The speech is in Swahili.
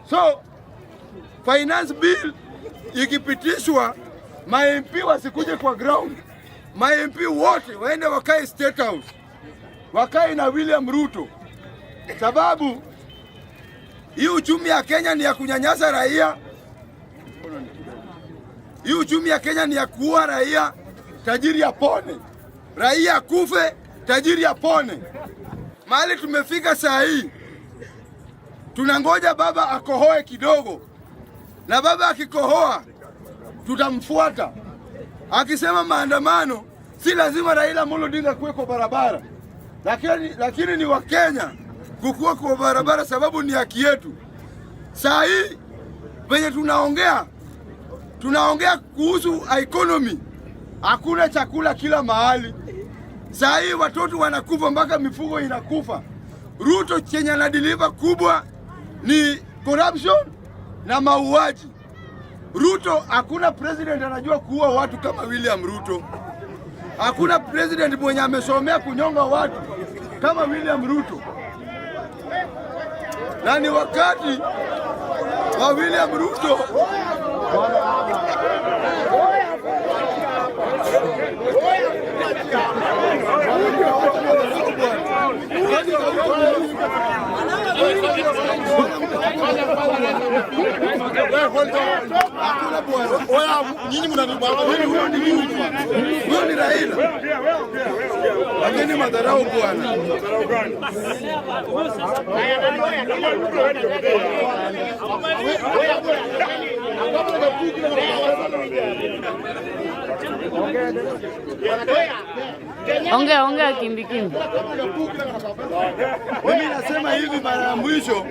So finance bill ikipitishwa, ma MP wasikuje kwa ground. Ma MP wote waende wakae State House, wakae na William Ruto, sababu hii uchumi ya Kenya ni ya kunyanyasa raia. Hii uchumi ya Kenya ni ya kuua raia, tajiri apone, raia kufe, tajiri apone. Mahali tumefika saa hii, tunangoja baba akohoe kidogo, na baba akikohoa tutamfuata. Akisema maandamano, si lazima Raila Amolo Odinga kuwe kwa barabara, lakini ni wa Kenya kukuwa kwa barabara, sababu ni haki yetu. Saa hii venye tunaongea kuhusu economy, hakuna chakula kila mahali. Saa hii watoto wanakufa, mpaka mifugo inakufa. Ruto chenye anadeliver kubwa ni corruption na mauaji. Ruto, hakuna president anajua kuua watu kama William Ruto. Hakuna president mwenye amesomea kunyonga watu kama William Ruto. Na ni wakati wa William Ruto nyinyi mnanibana, huyo ni Raila. Lakini madharau bwana. Ongea kimbi. Mimi nasema hivi mara ya mwisho.